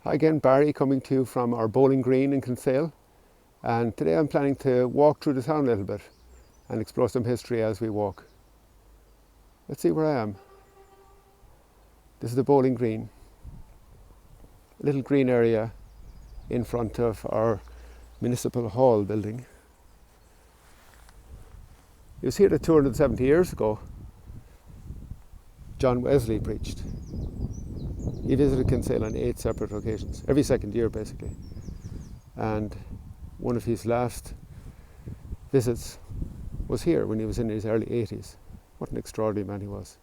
Hi again, Barry coming to you from our bowling green in Kinsale, and today I'm planning to walk through the town a little bit and explore some history as we walk. Let's see where I am. This is the bowling green, a little green area in front of our municipal hall building. It was here that 270 years ago John Wesley preached. He visited Kinsale on 8 separate occasions, every second year basically. And one of his last visits was here when he was in his early 80s. What an extraordinary man he was.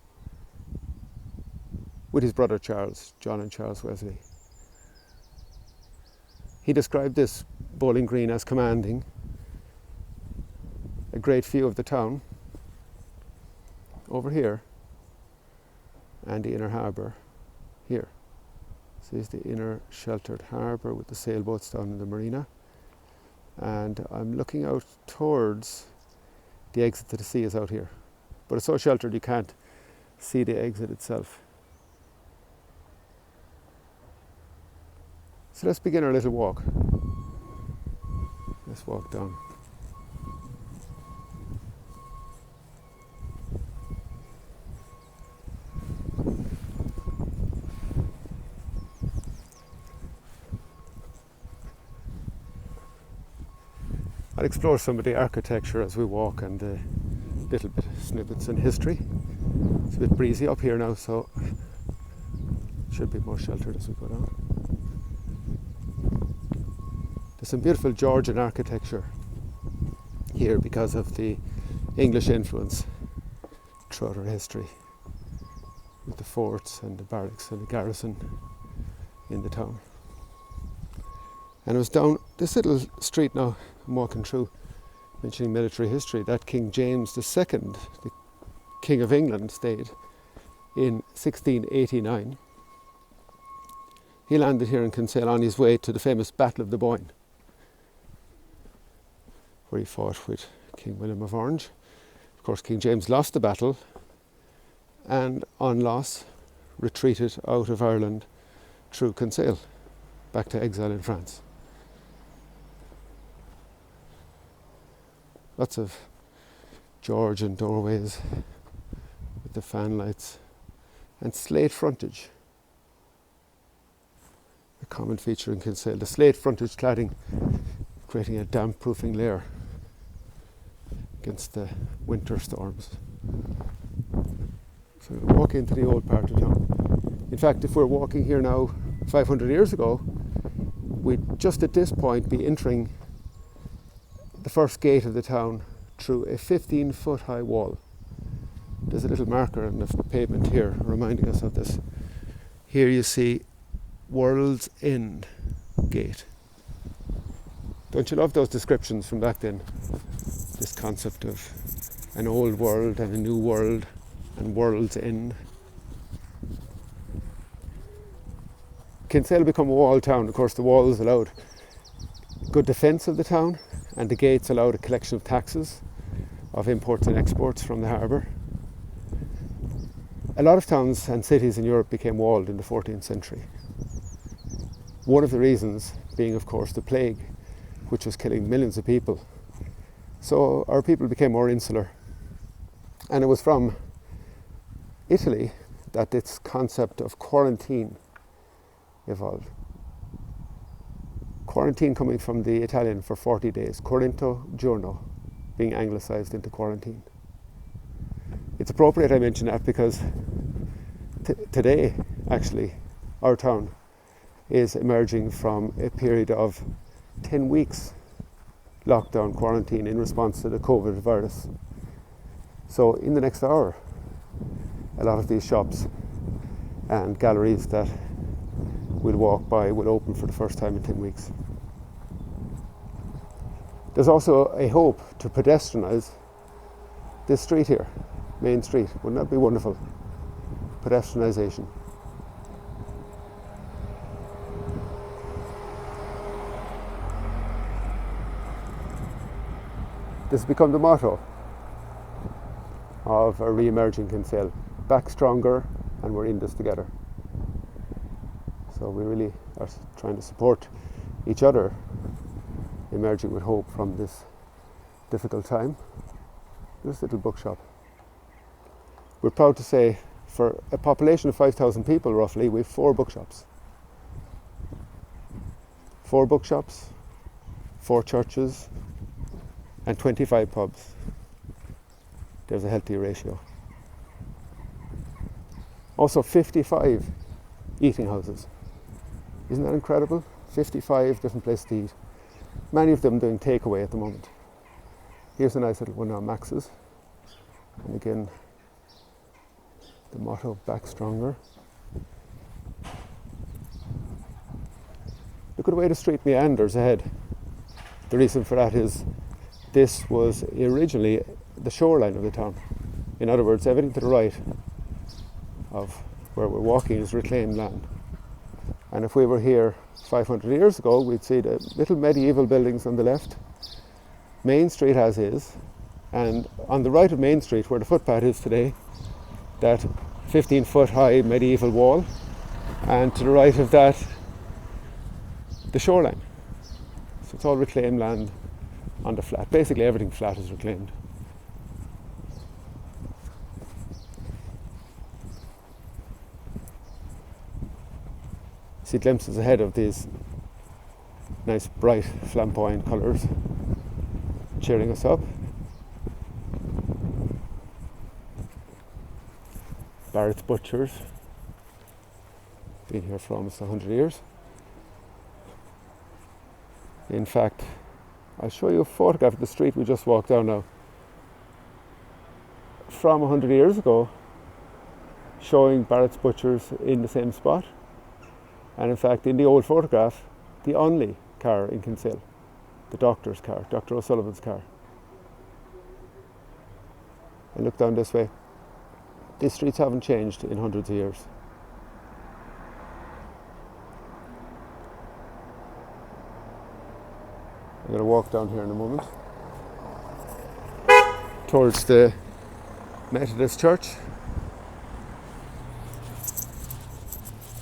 With his brother Charles, John and Charles Wesley. He described this bowling green as commanding a great view of the town over here and the inner harbour here. So here's the inner sheltered harbour with the sailboats down in the marina, and I'm looking out towards the exit to the sea is out here, but it's so sheltered you can't see the exit itself. So let's begin our little walk. Let's walk down. I'll explore some of the architecture as we walk and a little bit of snippets in history. It's a bit breezy up here now, so it should be more sheltered as we go down. There's some beautiful Georgian architecture here because of the English influence throughout our history, with the forts and the barracks and the garrison in the town. And I was down this little street now, I'm walking through, mentioning military history, that King James II, the King of England, stayed in 1689. He landed here in Kinsale on his way to the famous Battle of the Boyne, where he fought with King William of Orange. Of course, King James lost the battle and, on loss, retreated out of Ireland through Kinsale, back to exile in France. Lots of Georgian doorways with the fan lights and slate frontage. A common feature in Kinsale, the slate frontage cladding, creating a damp-proofing layer against the winter storms. So we'll walk into the old part of town. In fact, if we're walking here now 500 years ago, we'd just at this point be entering the first gate of the town through a 15-foot high wall. There's a little marker on the pavement here reminding us of this. Here you see World's End Gate. Don't you love those descriptions from back then? This concept of an old world and a new world and World's End. Kinsale become a wall town. Of course, the walls allowed good defence of the town, and the gates allowed a collection of taxes of imports and exports from the harbour. A lot of towns and cities in Europe became walled in the 14th century. One of the reasons being, of course, the plague, which was killing millions of people. So our people became more insular. And it was from Italy that this concept of quarantine evolved. Quarantine coming from the Italian for 40 days, quaranto giorno, being anglicised into quarantine. It's appropriate I mention that because today, actually, our town is emerging from a period of 10 weeks lockdown quarantine in response to the COVID virus. So in the next hour, a lot of these shops and galleries that we'll walk by will open for the first time in 10 weeks. There's also a hope to pedestrianise this street here, Main Street. Wouldn't that be wonderful? Pedestrianisation. This has become the motto of a re-emerging Kinsale. Back stronger, and we're in this together. So So we really are trying to support each other, emerging with hope from this difficult time. This little bookshop. We're proud to say, for a population of 5,000 people roughly, we have 4 bookshops. 4 bookshops, 4 churches, and 25 pubs. There's a healthy ratio. Also 55 eating houses. Isn't that incredible? 55 different places to eat. Many of them doing takeaway at the moment. Here's a nice little one on Max's. And again, the motto, back stronger. Look at the way the street meanders ahead. The reason for that is this was originally the shoreline of the town. In other words, everything to the right of where we're walking is reclaimed land. And if we were here 500 years ago, we'd see the little medieval buildings on the left, Main Street as is, and on the right of Main Street, where the footpath is today, that 15-foot high medieval wall, and to the right of that, the shoreline. So it's all reclaimed land on the flat. Basically everything flat is reclaimed. See glimpses ahead of these nice bright flamboyant colours cheering us up. Barrett's Butchers, been here for almost 100 years. In fact, I'll show you a photograph of the street we just walked down now from 100 years ago, showing Barrett's Butchers in the same spot. And in fact, in the old photograph, the only car in Kinsale, the doctor's car, Dr. O'Sullivan's car. And look down this way. These streets haven't changed in hundreds of years. I'm going to walk down here in a moment towards the Methodist Church,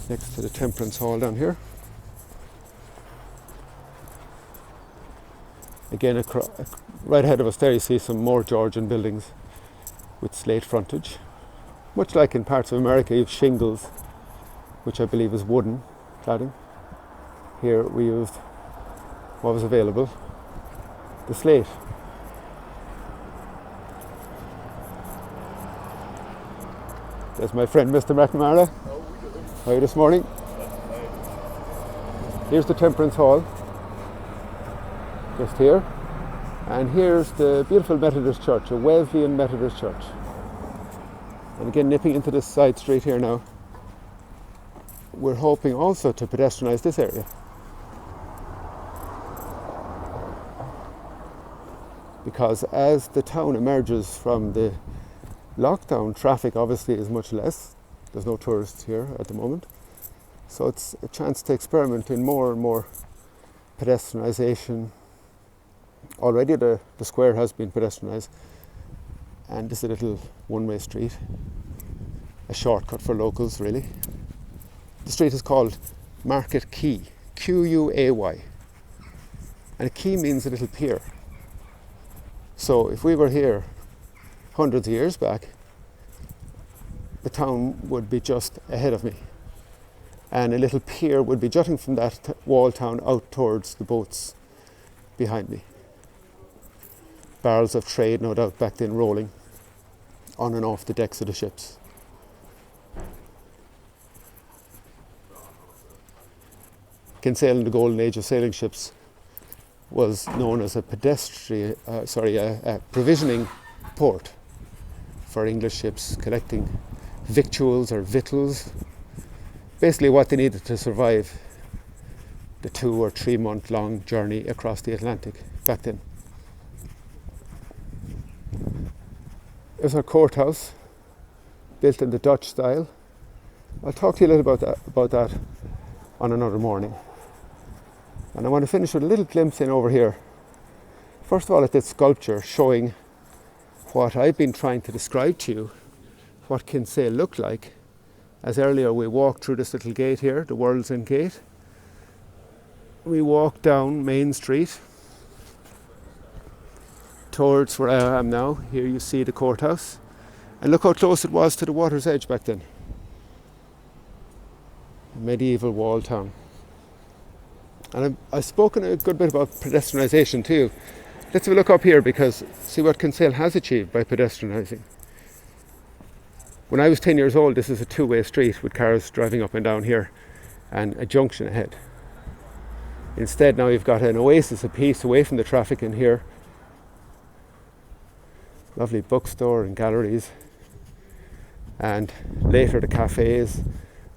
next to the Temperance Hall down here. Again, right ahead of us there you see some more Georgian buildings with slate frontage. Much like in parts of America, you have shingles, which I believe is wooden cladding. Here we used what was available, the slate. There's my friend Mr. McNamara. How are you this morning? Here's the Temperance Hall, just here. And here's the beautiful Methodist Church, a Wesleyan Methodist Church. And again, nipping into this side street here now, we're hoping also to pedestrianise this area. Because as the town emerges from the lockdown, traffic obviously is much less. There's no tourists here at the moment. So it's a chance to experiment in more and more pedestrianisation. Already the square has been pedestrianised. And this is a little one-way street, a shortcut for locals really. The street is called Market Quay, Q-U-A-Y. And a quay means a little pier. So if we were here hundreds of years back, the town would be just ahead of me. And a little pier would be jutting from that wall town out towards the boats behind me. Barrels of trade, no doubt, back then rolling on and off the decks of the ships. Kinsale in the golden age of sailing ships was known as a provisioning port for English ships collecting victuals or victuals, basically what they needed to survive the 2 or 3 month long journey across the Atlantic back then. There's our courthouse, built in the Dutch style. I'll talk to you a little about that on another morning. And I want to finish with a little glimpse in over here. First of all, at this sculpture showing what I've been trying to describe to you, what Kinsale looked like As earlier, we walked through this little gate here, the World's End Gate. We walked down Main Street towards where I am now. Here you see the courthouse. And look how close it was to the water's edge back then. A medieval wall town. And I've spoken a good bit about pedestrianisation too. Let's have a look up here, because see what Kinsale has achieved by pedestrianising. When I was 10 years old, this is a two-way street with cars driving up and down here and a junction ahead. Instead, now you've got an oasis of peace away from the traffic in here. Lovely bookstore and galleries. And later the cafes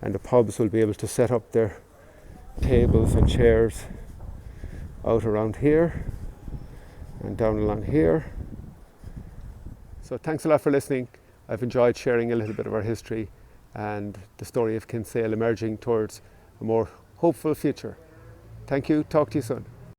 and the pubs will be able to set up their tables and chairs out around here and down along here. So thanks a lot for listening. I've enjoyed sharing a little bit of our history and the story of Kinsale emerging towards a more hopeful future. Thank you. Talk to you soon.